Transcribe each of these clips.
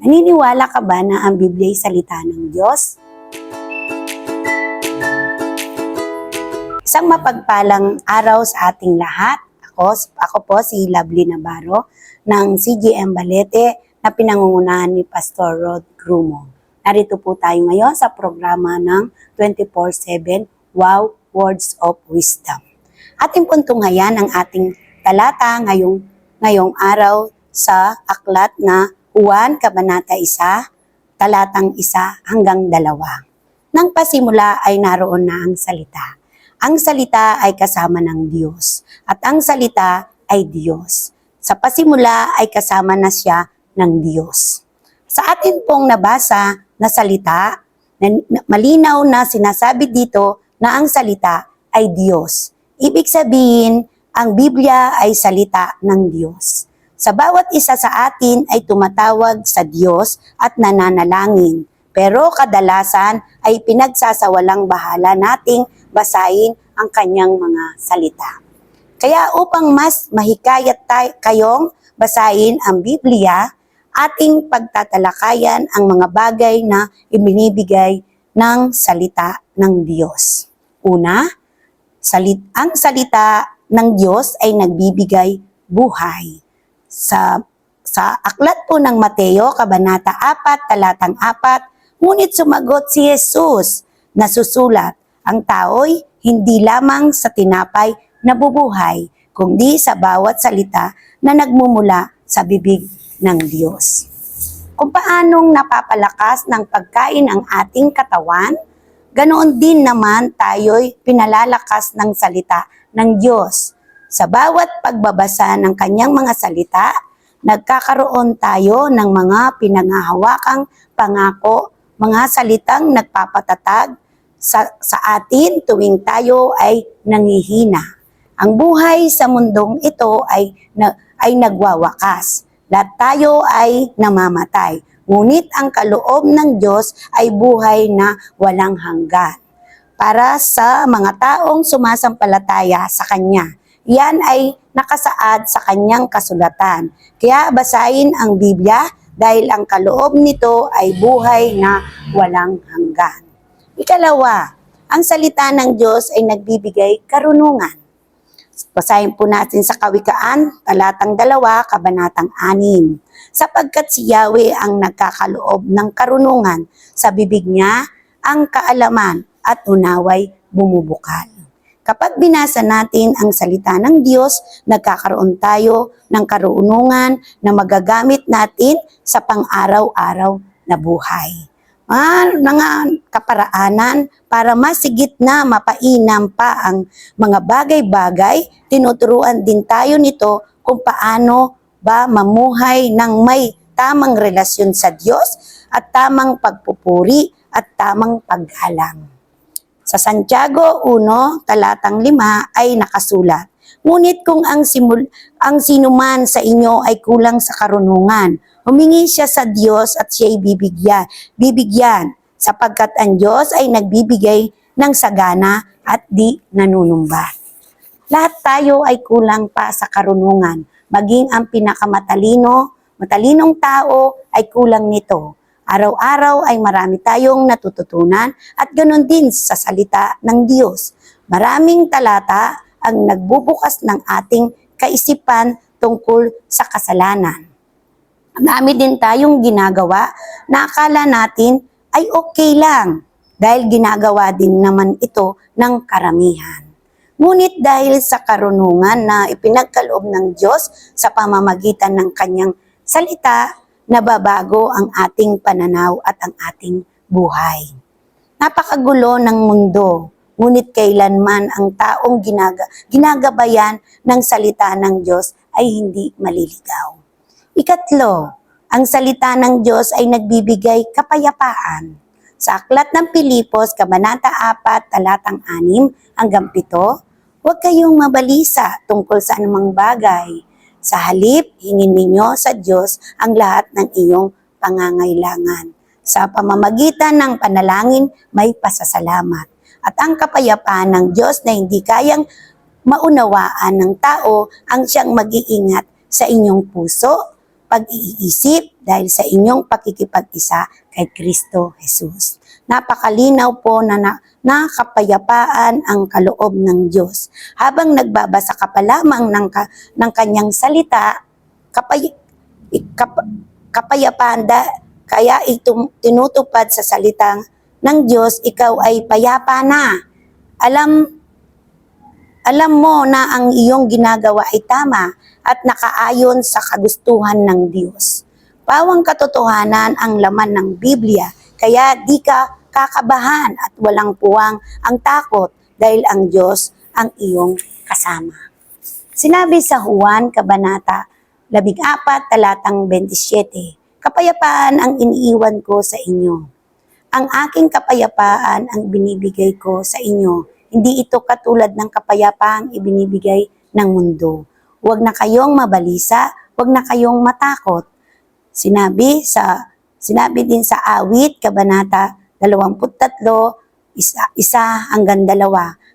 Naniniwala ka ba na ang Biblia ay salita ng Diyos? Isang mapagpalang araw sa ating lahat. Ako po si Lovely Navarro ng CGM Balete na pinangungunahan ni Pastor Rod Grumo. Narito po tayo ngayon sa programa ng 24/7 Wow Words of Wisdom. Ating puntunghayan ang ating talata ngayong araw sa aklat na Juan, Kabanata 1, talatang 1 hanggang 2. Nang pasimula ay naroon na ang salita. Ang salita ay kasama ng Diyos, at ang salita ay Diyos. Sa pasimula ay kasama na siya ng Diyos. Sa atin pong nabasa na salita, malinaw na sinasabi dito na ang salita ay Diyos. Ibig sabihin, ang Biblia ay salita ng Diyos. Sa bawat isa sa atin ay tumatawag sa Diyos at nananalangin. Pero kadalasan ay pinagsasawalang bahala nating basahin ang kanyang mga salita. Kaya upang mas mahikayat kayong basahin ang Biblia, ating pagtatalakayan ang mga bagay na ibinibigay ng salita ng Diyos. Una, ang salita ng Diyos ay nagbibigay buhay. Sa aklat po ng Mateo, Kabanata 4, talatang 4, ngunit sumagot si Jesus na susulat, ang tao'y hindi lamang sa tinapay nabubuhay, kundi sa bawat salita na nagmumula sa bibig ng Diyos. Kung paanong napapalakas ng pagkain ang ating katawan, ganoon din naman tayo'y pinalalakas ng salita ng Diyos. Sa bawat pagbabasa ng kanyang mga salita, nagkakaroon tayo ng mga pinanghahawakang pangako, mga salitang nagpapatatag sa atin tuwing tayo ay nanghihina. Ang buhay sa mundong ito ay nagwawakas. Lahat tayo ay namamatay. Ngunit ang kaloob ng Diyos ay buhay na walang hanggan. Para sa mga taong sumasampalataya sa Kanya, yan ay nakasaad sa kanyang kasulatan. Kaya basahin ang Biblia dahil ang kaloob nito ay buhay na walang hanggan. Ikalawa, ang salita ng Diyos ay nagbibigay karunungan. Basahin po natin sa Kawikaan, talatang 2, kabanatang 6. Sapagkat si Yahweh ang nagkakaloob ng karunungan, sa bibig niya ang kaalaman at unaway bumubukal. Kapag binasa natin ang salita ng Diyos, nagkakaroon tayo ng karunungan na magagamit natin sa pang-araw-araw na buhay. Mga kaparaanan para masigit na mapainam pa ang mga bagay-bagay, tinuturuan din tayo nito kung paano ba mamuhay ng may tamang relasyon sa Diyos at tamang pagpupuri at tamang paggalang. Sa Santiago 1, talatang 5 ay nakasulat, ngunit kung ang sinuman sa inyo ay kulang sa karunungan, humingi siya sa Diyos at siya'y bibigyan, sapagkat ang Diyos ay nagbibigay ng sagana at di nanunumbat. Lahat tayo ay kulang pa sa karunungan, maging ang matalinong tao ay kulang nito. Araw-araw ay marami tayong natututunan at ganoon din sa salita ng Diyos. Maraming talata ang nagbubukas ng ating kaisipan tungkol sa kasalanan. Marami din tayong ginagawa na akala natin ay okay lang dahil ginagawa din naman ito ng karamihan. Ngunit dahil sa karunungan na ipinagkaloob ng Diyos sa pamamagitan ng kanyang salita, nababago ang ating pananaw at ang ating buhay. Napakagulo ng mundo, ngunit kailanman ang taong ginagabayan ng salita ng Diyos ay hindi maliligaw. Ikatlo, ang salita ng Diyos ay nagbibigay kapayapaan. Sa aklat ng Pilipos, Kabanata 4, talatang 6 hanggang 7, huwag kayong mabalisa tungkol sa anumang bagay. Sa halip, hingin ninyo sa Diyos ang lahat ng iyong pangangailangan. Sa pamamagitan ng panalangin, may pasasalamat. At ang kapayapaan ng Diyos na hindi kayang maunawaan ng tao ang siyang mag-iingat sa inyong puso, pag-iisip dahil sa inyong pakikipag-isa kay Kristo Jesus. Napakalinaw po na kapayapaan ang kaloob ng Diyos. Habang nagbabasa ka pa lamang ng kanyang salita, kapayapaan, kaya tinutupad sa salitang ng Diyos, ikaw ay payapa na. Alam mo na ang iyong ginagawa ay tama at nakaayon sa kagustuhan ng Diyos. Pawang katotohanan ang laman ng Biblia, kaya di ka kakabahan at walang puwang ang takot dahil ang Diyos ang iyong kasama. Sinabi sa Juan, Kabanata 14, talatang 27, kapayapaan ang iniiwan ko sa inyo. Ang aking kapayapaan ang binibigay ko sa inyo. Hindi ito katulad ng kapayapaang ibinibigay ng mundo. Huwag na kayong mabalisa, huwag na kayong matakot. Sinabi din sa Awit, Kabanata 23, 1-2.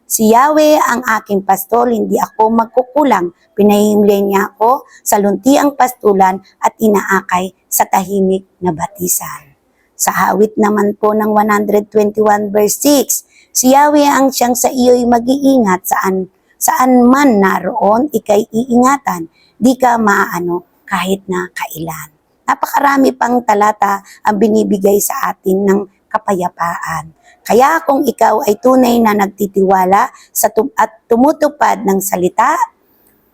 Si Yahweh ang aking pastol, hindi ako magkukulang. Pinahimlay niya ako sa luntiang pastulan at inaakay sa tahimik na batisan. Sa Awit naman po ng 121 verse 6, si Yahweh ang siyang sa iyo'y mag-iingat saan man naroon, ika'y iingatan, di ka maaano kahit na kailan. Napakarami pang talata ang binibigay sa atin ng kapayapaan. Kaya kung ikaw ay tunay na nagtitiwala at tumutupad ng salita,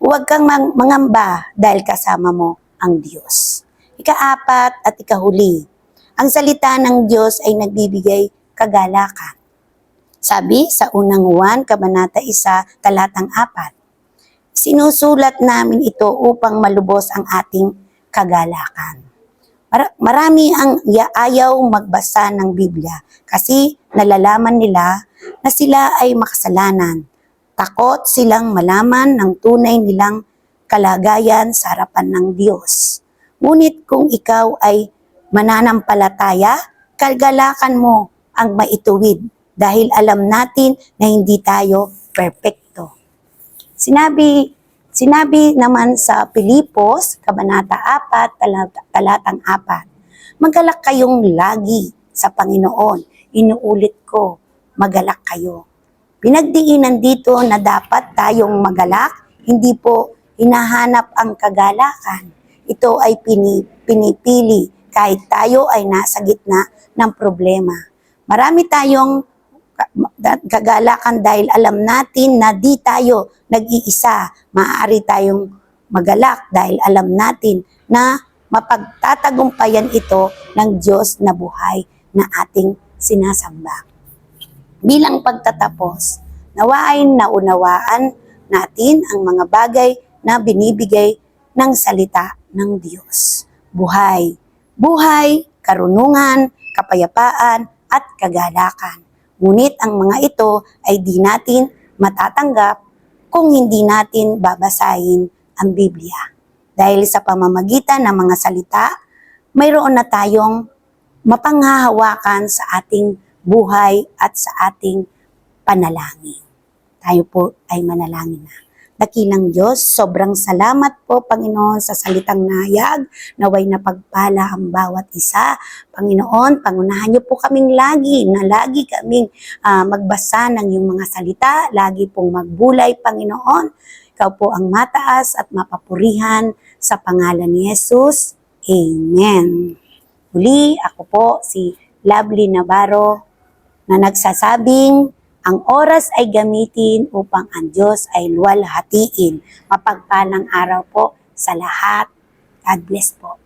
huwag kang mangamba dahil kasama mo ang Diyos. Ika-4 at ikahuli, ang salita ng Diyos ay nagbibigay kagalakan. Sabi sa unang Juan, Kabanata 1, talatang 4, sinusulat namin ito upang malubos ang ating kagalakan. Marami ang ayaw magbasa ng Biblia kasi nalalaman nila na sila ay makasalanan. Takot silang malaman ng tunay nilang kalagayan sa harapan ng Diyos. Ngunit kung ikaw ay mananampalataya, kagalakan mo ang maituwid dahil alam natin na hindi tayo perpekto. Sinabi naman sa Pilipos, Kabanata 4, talatang 4, magalak kayong lagi sa Panginoon. Inuulit ko, magalak kayo. Pinagdiinan dito na dapat tayong magalak, hindi po hinahanap ang kagalakan. Ito ay pinipili kahit tayo ay nasa gitna ng problema. Marami tayong kagalakan dahil alam natin na di tayo nag-iisa. Maaari tayong magalak dahil alam natin na mapagtatagumpayan ito ng Diyos na buhay na ating sinasamba. Bilang pagtatapos, nawa ay naunawaan natin ang mga bagay na binibigay ng salita ng Diyos. Buhay, karunungan, kapayapaan, at kagalakan. Ngunit ang mga ito ay di natin matatanggap kung hindi natin babasahin ang Biblia. Dahil sa pamamagitan ng mga salita, mayroon na tayong mapanghahawakan sa ating buhay at sa ating panalangin. Tayo po ay manalangin na. Dakilang Diyos, sobrang salamat po, Panginoon, sa salitang nahayag. Naway na pagpala ang bawat isa. Panginoon, pangunahan niyo po kaming lagi kaming magbasa ng iyong mga salita, lagi pong magbulay, Panginoon. Ikaw po ang mataas at mapapurihan sa pangalan ni Jesus. Amen. Muli, ako po si Lovely Navarro na nagsasabing, ang oras ay gamitin upang ang Diyos ay luwalhatiin. Mapagpalang araw po sa lahat. God bless po.